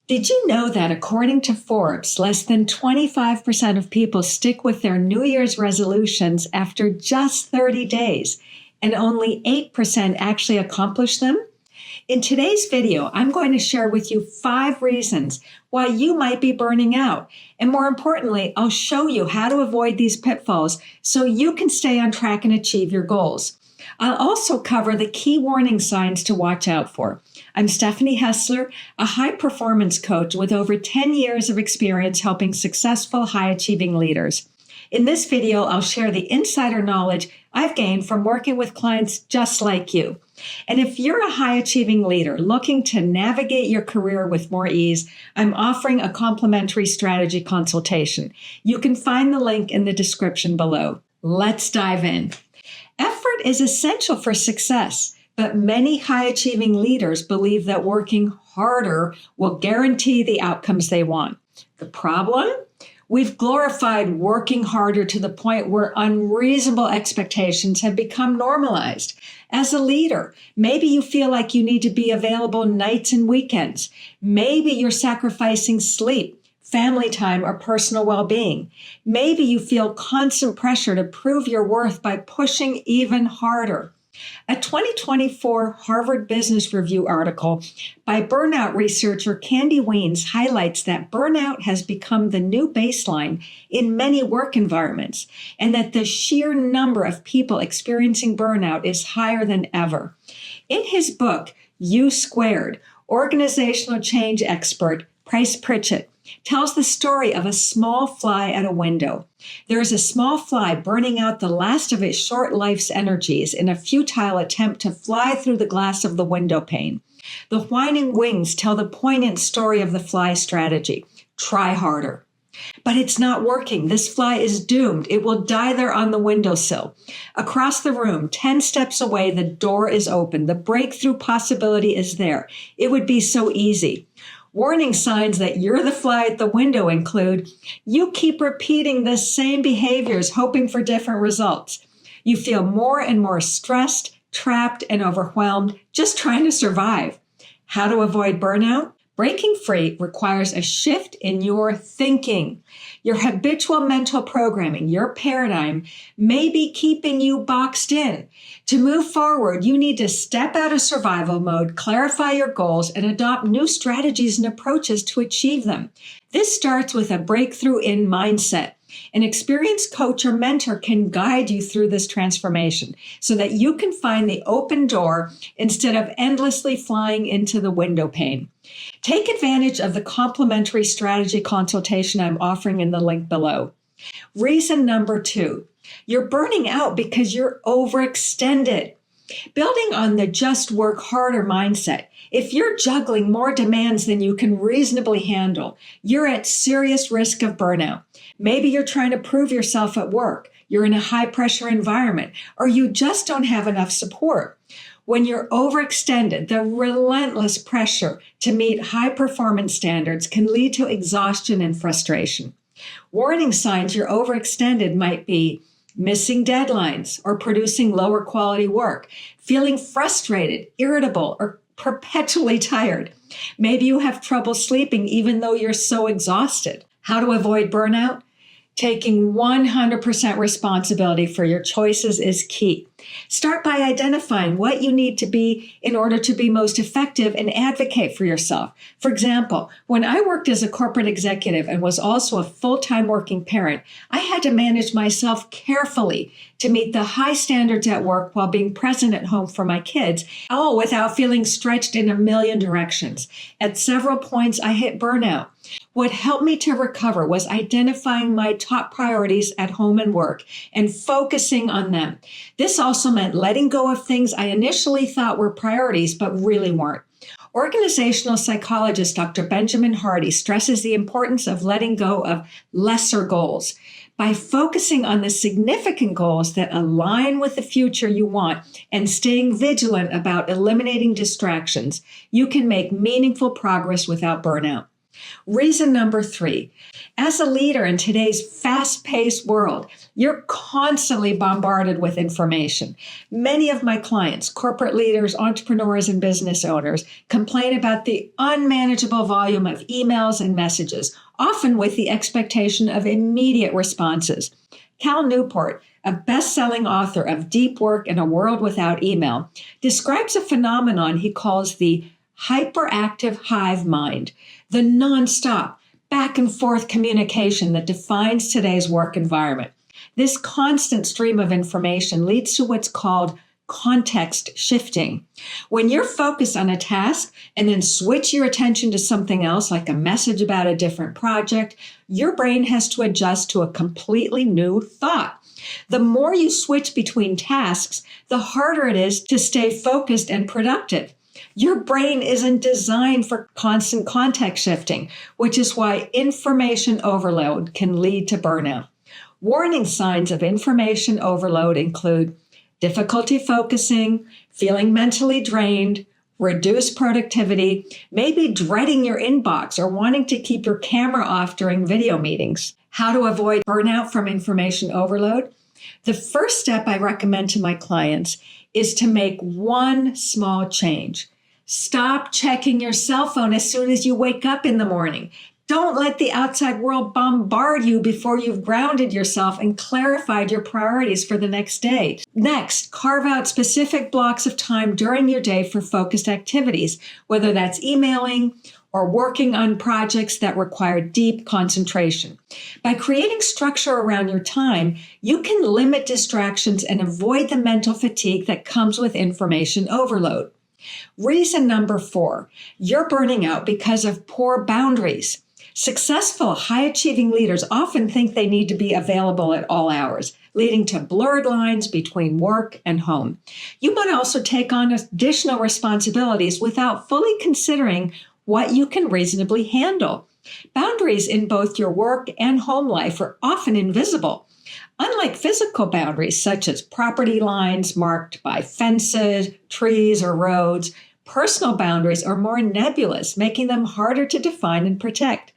Did you know that according to Forbes, less than 25% of people stick with their New Year's resolutions after just 30 days, and only 8% actually accomplish them? In today's video, I'm going to share with you 5 reasons why you might be burning out. And more importantly, I'll show you how to avoid these pitfalls so you can stay on track and achieve your goals. I'll also cover the key warning signs to watch out for. I'm Stephanie Hessler, a high-performance coach with over 10 years of experience helping successful, high-achieving leaders. In this video, I'll share the insider knowledge I've gained from working with clients just like you. And if you're a high-achieving leader looking to navigate your career with more ease, I'm offering a complimentary strategy consultation. You can find the link in the description below. Let's dive in. Effort is essential for success, but many high-achieving leaders believe that working harder will guarantee the outcomes they want. The problem? We've glorified working harder to the point where unreasonable expectations have become normalized. As a leader, maybe you feel like you need to be available nights and weekends. Maybe you're sacrificing sleep, family time, or personal well-being. Maybe you feel constant pressure to prove your worth by pushing even harder. A 2024 Harvard Business Review article by burnout researcher Candy Weens highlights that burnout has become the new baseline in many work environments, and that the sheer number of people experiencing burnout is higher than ever. In his book, U Squared, organizational change expert Price Pritchett tells the story of a small fly at a window. There is a small fly burning out the last of its short life's energies in a futile attempt to fly through the glass of the window pane. The whining wings tell the poignant story of the fly's strategy. Try harder. But it's not working. This fly is doomed. It will die there on the windowsill. Across the room, 10 steps away, the door is open. The breakthrough possibility is there. It would be so easy. Warning signs that you're the fly at the window include: you keep repeating the same behaviors, hoping for different results. You feel more and more stressed, trapped, and overwhelmed, just trying to survive. How to avoid burnout? Breaking free requires a shift in your thinking. Your habitual mental programming, your paradigm, may be keeping you boxed in. To move forward, you need to step out of survival mode, clarify your goals, and adopt new strategies and approaches to achieve them. This starts with a breakthrough in mindset. An experienced coach or mentor can guide you through this transformation so that you can find the open door instead of endlessly flying into the window pane. Take advantage of the complimentary strategy consultation I'm offering in the link below. Reason number 2, you're burning out because you're overextended. Building on the just work harder mindset, if you're juggling more demands than you can reasonably handle, you're at serious risk of burnout. Maybe you're trying to prove yourself at work, you're in a high pressure environment, or you just don't have enough support. When you're overextended, the relentless pressure to meet high performance standards can lead to exhaustion and frustration. Warning signs you're overextended might be missing deadlines or producing lower quality work, feeling frustrated, irritable, or perpetually tired. Maybe you have trouble sleeping even though you're so exhausted. How to avoid burnout? Taking 100% responsibility for your choices is key. Start by identifying what you need to be in order to be most effective and advocate for yourself. For example, when I worked as a corporate executive and was also a full-time working parent, I had to manage myself carefully to meet the high standards at work while being present at home for my kids, all without feeling stretched in a million directions. At several points, I hit burnout. What helped me to recover was identifying my top priorities at home and work and focusing on them. This also meant letting go of things I initially thought were priorities but really weren't. Organizational psychologist Dr. Benjamin Hardy stresses the importance of letting go of lesser goals. By focusing on the significant goals that align with the future you want and staying vigilant about eliminating distractions, you can make meaningful progress without burnout. Reason number 3, as a leader in today's fast-paced world, you're constantly bombarded with information. Many of my clients, corporate leaders, entrepreneurs, and business owners, complain about the unmanageable volume of emails and messages, often with the expectation of immediate responses. Cal Newport, a best-selling author of Deep Work in a World Without Email, describes a phenomenon he calls the hyperactive hive mind, the nonstop, back and forth communication that defines today's work environment. This constant stream of information leads to what's called context shifting. When you're focused on a task and then switch your attention to something else, like a message about a different project, your brain has to adjust to a completely new thought. The more you switch between tasks, the harder it is to stay focused and productive. Your brain isn't designed for constant context shifting, which is why information overload can lead to burnout. Warning signs of information overload include difficulty focusing, feeling mentally drained, reduced productivity, maybe dreading your inbox or wanting to keep your camera off during video meetings. How to avoid burnout from information overload? The first step I recommend to my clients is to make one small change. Stop checking your cell phone as soon as you wake up in the morning. Don't let the outside world bombard you before you've grounded yourself and clarified your priorities for the next day. Next, carve out specific blocks of time during your day for focused activities, whether that's emailing or working on projects that require deep concentration. By creating structure around your time, you can limit distractions and avoid the mental fatigue that comes with information overload. Reason number 4, you're burning out because of poor boundaries. Successful, high-achieving leaders often think they need to be available at all hours, leading to blurred lines between work and home. You might also take on additional responsibilities without fully considering what you can reasonably handle. Boundaries in both your work and home life are often invisible. Unlike physical boundaries, such as property lines marked by fences, trees, or roads, personal boundaries are more nebulous, making them harder to define and protect.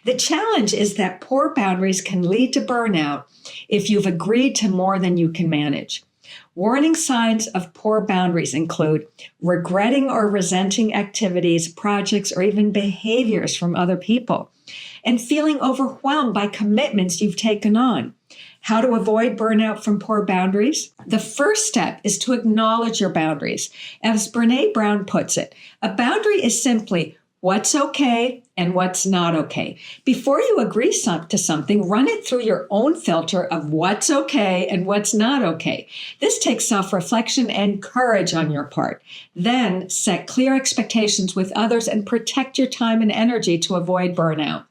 The challenge is that poor boundaries can lead to burnout if you've agreed to more than you can manage. Warning signs of poor boundaries include regretting or resenting activities, projects, or even behaviors from other people, and feeling overwhelmed by commitments you've taken on. How to avoid burnout from poor boundaries? The first step is to acknowledge your boundaries. As Brené Brown puts it, a boundary is simply what's okay and what's not okay. Before you agree to something, run it through your own filter of what's okay and what's not okay. This takes self-reflection and courage on your part. Then set clear expectations with others and protect your time and energy to avoid burnout.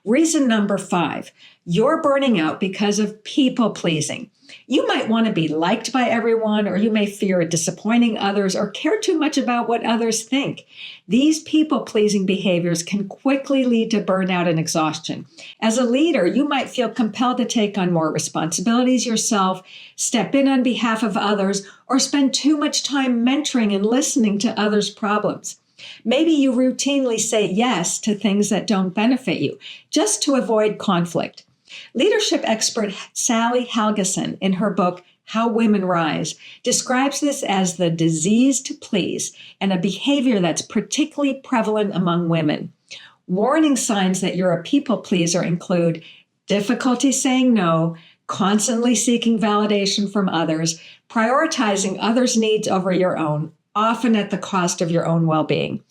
Reason number 5, you're burning out because of people pleasing. You might want to be liked by everyone, or you may fear disappointing others or care too much about what others think. These people-pleasing behaviors can quickly lead to burnout and exhaustion. As a leader, you might feel compelled to take on more responsibilities yourself, step in on behalf of others, or spend too much time mentoring and listening to others' problems. Maybe you routinely say yes to things that don't benefit you, just to avoid conflict. Leadership expert Sally Helgesen, in her book, How Women Rise, describes this as the disease to please and a behavior that's particularly prevalent among women. Warning signs that you're a people pleaser include difficulty saying no, constantly seeking validation from others, prioritizing others' needs over your own, often at the cost of your own well-being.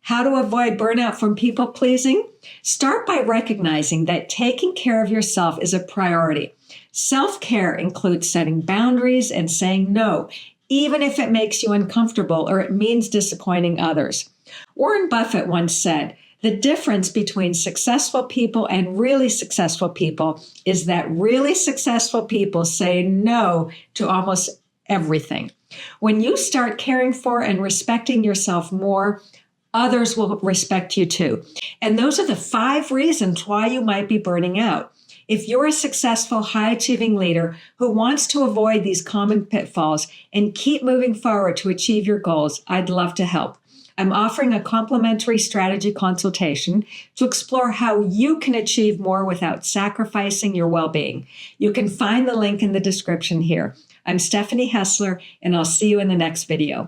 How to avoid burnout from people pleasing? Start by recognizing that taking care of yourself is a priority. Self-care includes setting boundaries and saying no, even if it makes you uncomfortable or it means disappointing others. Warren Buffett once said, the difference between successful people and really successful people is that really successful people say no to almost everything. When you start caring for and respecting yourself more, others will respect you too. And those are the 5 reasons why you might be burning out. If you're a successful, high-achieving leader who wants to avoid these common pitfalls and keep moving forward to achieve your goals, I'd love to help. I'm offering a complimentary strategy consultation to explore how you can achieve more without sacrificing your well-being. You can find the link in the description here. I'm Stephanie Hessler, and I'll see you in the next video.